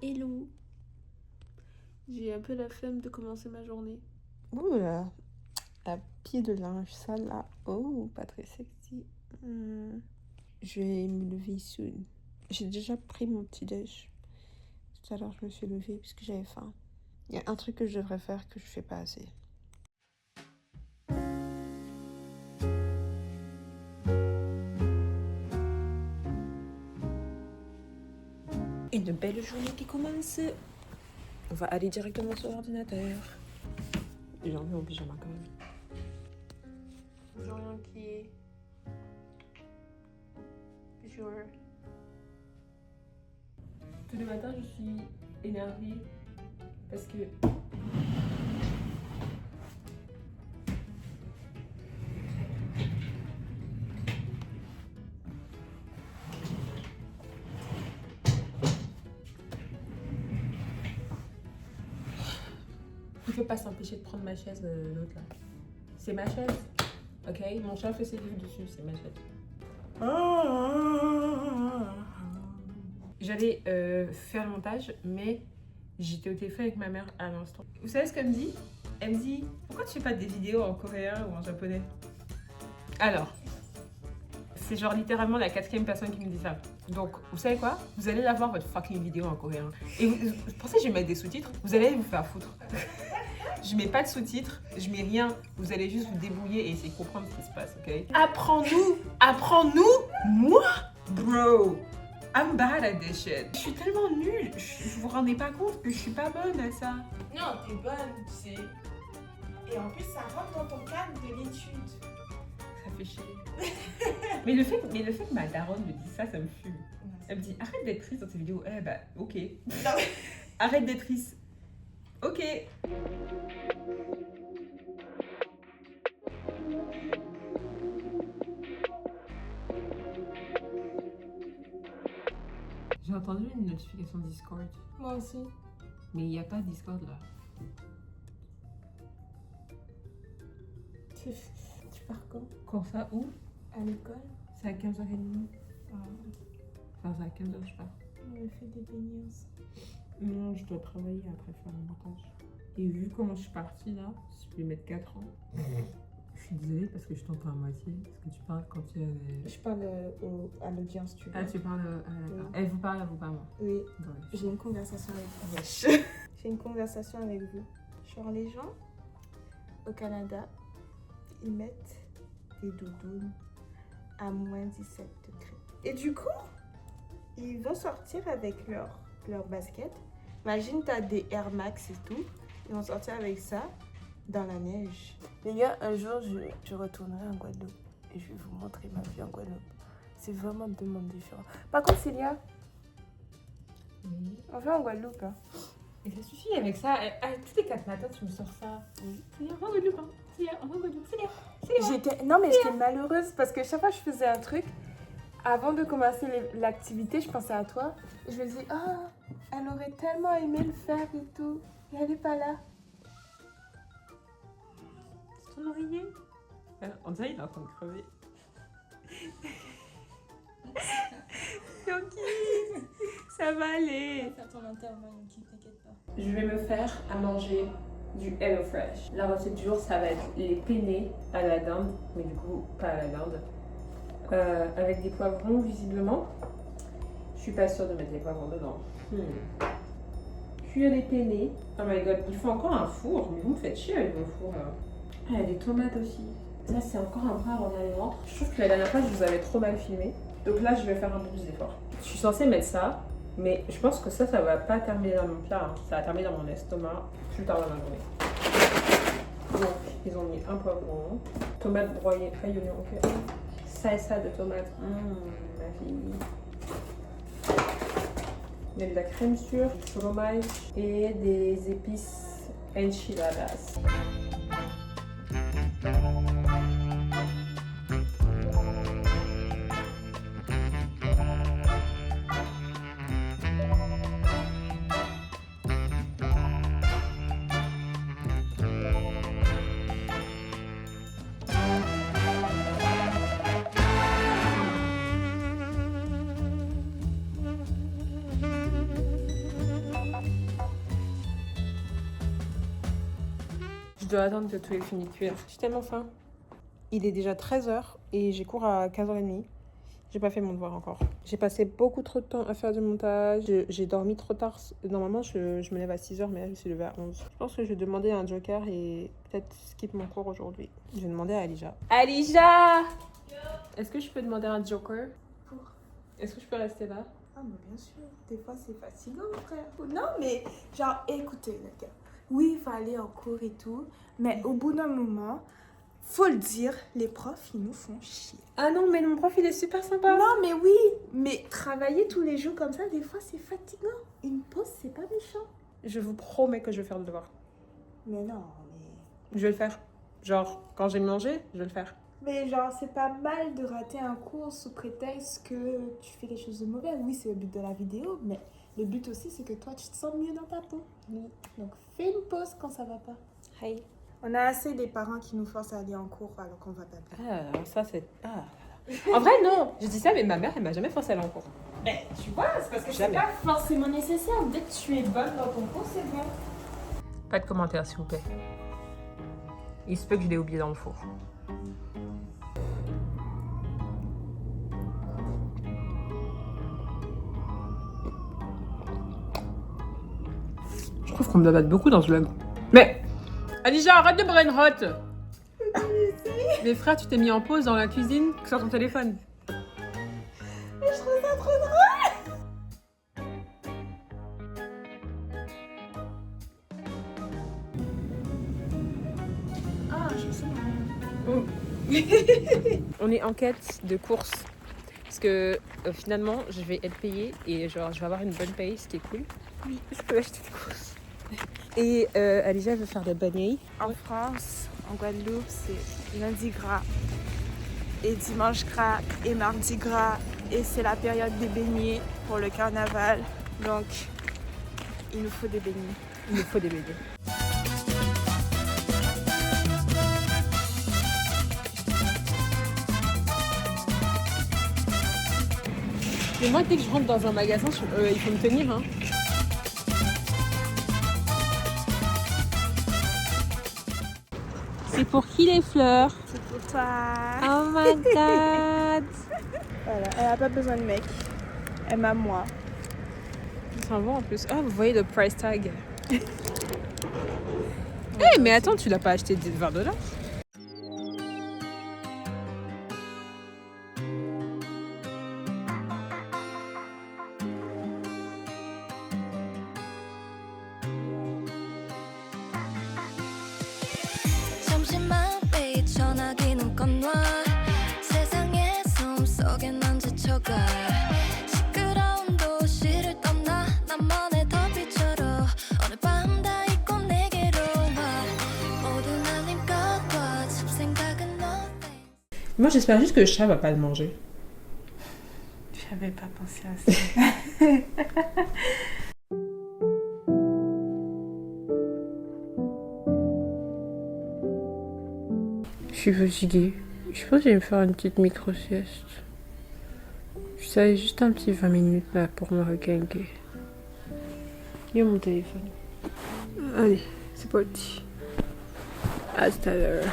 Hello. J'ai un peu la flemme de commencer ma journée. Ouh là, la pied de linge sale là. Oh, pas très sexy. Je vais me lever soon. J'ai déjà pris mon petit déj. Tout à l'heure, je me suis levée parce que j'avais faim. Il y a un truc que je devrais faire que je fais pas assez. Une belle journée qui commence. On va aller directement sur l'ordinateur. J'ai envie en pyjama quand même. J'ai rien qui est. Genre. Tous les matins, je suis énervée parce que. Il ne faut pas s'empêcher de prendre ma chaise, l'autre là. C'est ma chaise, ok? Mon chat fait ses livres dessus, c'est ma chaise. J'allais faire le montage, mais j'étais au téléphone avec ma mère à l'instant. Vous savez ce qu'elle me dit? Elle me dit, pourquoi tu fais pas des vidéos en coréen ou en japonais? Alors, c'est genre littéralement la 4e personne qui me dit ça. Donc, vous savez quoi? Vous allez la voir votre fucking vidéo en coréen. Et vous pensez que je vais mettre des sous-titres? Vous allez vous faire foutre. Je mets pas de sous-titres, je mets rien. Vous allez juste vous débrouiller et essayer de comprendre ce qui se passe, ok? Apprends-nous, moi, bro. I'm bad at this shit. Je suis tellement nulle. Vous vous rendez pas compte que je suis pas bonne à ça. Non, t'es bonne, tu sais. Et en plus, ça rentre dans ton cadre de l'étude. Ça fait chier. mais le fait que ma daronne me dise ça, ça me fume. Elle me dit, arrête d'être triste dans tes vidéos. Eh bah, ok. Arrête d'être triste. Ok. J'ai entendu une notification Discord. Moi aussi. Mais il n'y a pas de Discord là. Tu pars quand? Quand ça? Où? À l'école? C'est à 15h30. Ah, Enfin, c'est à 15h, je pars. on a fait des beignets ensemble. Non, je dois travailler après faire le montage. Et vu comment je suis partie là, je vais mettre 4 ans. Je suis désolée parce que je t'entends à moitié. Parce que tu parles quand tu es. Je parle à l'audience, tu vois. Ah, tu parles à. Oui. Elle vous parle à vous, pas moi. Oui, Ouais. j'ai une conversation avec vous. Wesh. J'ai une conversation avec vous. Genre, les gens au Canada, ils mettent des doudounes à moins 17 degrés. Et du coup, ils vont sortir avec leur basket. Imagine, t'as des Air Max et tout. Ils vont sortir avec ça dans la neige. Les gars, un jour, je retournerai en Guadeloupe et je vais vous montrer ma vie en Guadeloupe. C'est vraiment deux mondes différents. Par contre, Célia, Oui. on fait en Guadeloupe. Hein. Et ça suffit avec ça. Tous les 4 matins, tu me sors ça. Oui. C'est bien, on va en Guadeloupe. Hein. C'est bien, on va en Guadeloupe. C'est bien. Non, mais j'étais malheureuse parce que chaque fois que je faisais un truc, avant de commencer l'activité, je pensais à toi. Je me disais, ah, elle aurait tellement aimé le faire et tout. Et elle n'est pas là. C'est ton oreiller? On dirait qu'il est en train de crever. Yoki, ça va aller. Faire ton enterrement, Yuki, t'inquiète pas. Je vais me faire à manger du HelloFresh. La recette du jour, ça va être les penne à la dinde, mais du coup, pas à la dinde. Avec des poivrons, visiblement. Je suis pas sûre de mettre des poivrons dedans. Cuire les penne. Oh my god, il faut encore un four, mais vous me faites chier avec vos fours là. Ah, il y a des tomates aussi. Ça, c'est encore un bras avant d'aller ventre. Je trouve que la dernière fois, je vous avais trop mal filmé. Donc là, je vais faire un peu plus d'effort. Je suis censée mettre ça, mais je pense que ça va pas terminer dans mon plat. Hein. Ça va terminer dans mon estomac plus tard dans la journée. Donc, ils ont mis un poivron, tomates broyées, pas oignon, ok. Salsa de tomates, ma fille. Il y a de la crème sûre, du fromage et des épices enchiladas. dois attendre que tout ait fini de cuire. J'ai tellement faim. Il est déjà 13h et j'ai cours à 15h30. J'ai pas fait mon devoir encore. J'ai passé beaucoup trop de temps à faire du montage. J'ai dormi trop tard. Normalement, je me lève à 6h, mais là, je suis levée à 11. Je pense que je vais demander un joker et peut-être skip mon cours aujourd'hui. Je vais demander à Alija. Alija! Est-ce que je peux demander un joker? Pour? Est-ce que je peux rester là? Ah, mais bien sûr. Des fois, c'est fatigant, frère. Non, mais genre, écoutez, les gars. Oui, il faut aller en cours et tout. Mais au bout d'un moment, faut le dire, les profs, ils nous font chier. Ah non, mais mon prof, il est super sympa. Non, mais oui. Mais travailler tous les jours comme ça, des fois, c'est fatigant. Une pause, c'est pas méchant. Je vous promets que je vais faire le devoir. Mais non, mais... Je vais le faire. Genre, quand j'ai mangé, je vais le faire. Mais genre, c'est pas mal de rater un cours sous prétexte que tu fais quelque chose de mauvais. Oui, c'est le but de la vidéo, mais le but aussi, c'est que toi, tu te sens mieux dans ta peau. Oui. Donc, fais une pause quand ça va pas. Hey. On a assez des parents qui nous forcent à aller en cours alors qu'on va pas bien. Ah, ça c'est... Ah. En vrai, non. Je dis ça, mais ma mère, elle m'a jamais forcé à aller en cours. Mais tu vois, c'est parce que Jamais. c'est pas forcément nécessaire. Dès que tu es bonne dans ton cours, c'est bien. Pas de commentaires, s'il vous plaît. Il se peut que je l'ai oublié dans le four. Je trouve qu'on me débatte beaucoup dans ce vlog. Mais Alija, arrête de brain rot. Mais frère, tu t'es mis en pause dans la cuisine sur ton téléphone. Mais je trouve ça trop drôle. Ah, je sais pas. On est en quête de course. Parce que finalement, je vais être payée et genre, je vais avoir une bonne paye, ce qui est cool. Oui, je peux acheter des courses. Et Alija veut faire des beignets. En France, en Guadeloupe, c'est lundi gras et dimanche gras et mardi gras. Et c'est la période des beignets pour le carnaval. Donc, il nous faut des beignets. Il nous faut des beignets. Mais moi, dès que je rentre dans un magasin, il faut me tenir. Hein. C'est pour qui les fleurs? C'est pour toi. Oh my god! Voilà, elle a pas besoin de mec. Elle m'a moi. C'est un bon en plus. Ah, vous voyez le price tag. Mais attends, tu l'as pas acheté $20? Moi, j'espère juste que le chat va pas le manger. J'avais pas pensé à ça. Je suis fatiguée. Je pense que je vais me faire une petite micro-sieste. Je savais juste un petit 20 minutes là pour me requinquer. Il y a mon téléphone. Allez, c'est parti. À tout à l'heure.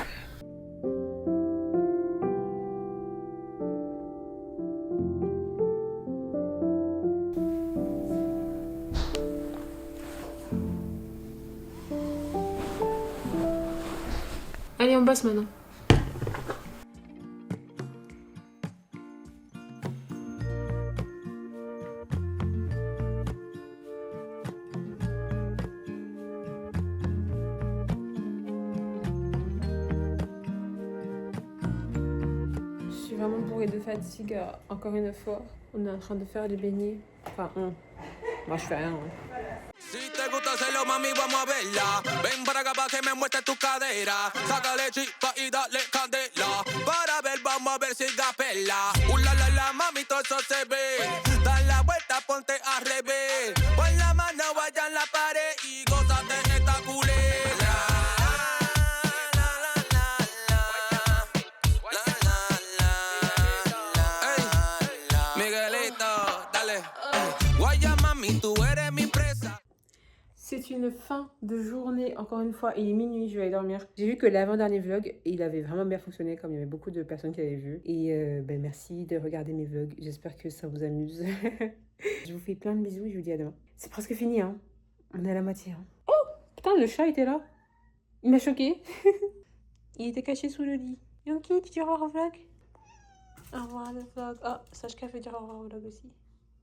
Allez, on bosse maintenant. Je suis vraiment bourrée de fatigue. Encore une fois, on est en train de faire des beignets. Enfin, moi je fais rien. Si te gusta hacerlo, mami, vamos a verla. Ven para acá pa' que me muestres tu cadera. Sácale chispa y dale candela. Para ver, vamos a ver si da pela. La, mami, todo eso se ve. Da la vuelta, ponte al revés. Pon la mano allá en la pared y gózate esta culera. Ey, Miguelito, dale. Guaya, mami, tú eres mi presa. C'est une fin de journée, encore une fois, il est minuit, je vais aller dormir. J'ai vu que l'avant-dernier vlog, il avait vraiment bien fonctionné, comme il y avait beaucoup de personnes qui avaient vu. Et merci de regarder mes vlogs, j'espère que ça vous amuse. Je vous fais plein de bisous et je vous dis à demain. C'est presque fini, hein. On est à la moitié, hein. Oh, putain, le chat était là. Il m'a choqué. Il était caché sous le lit. Yonki, tu dis au revoir au vlog? Au revoir le vlog. Oh, sache qu'elle veut dire au revoir au vlog aussi.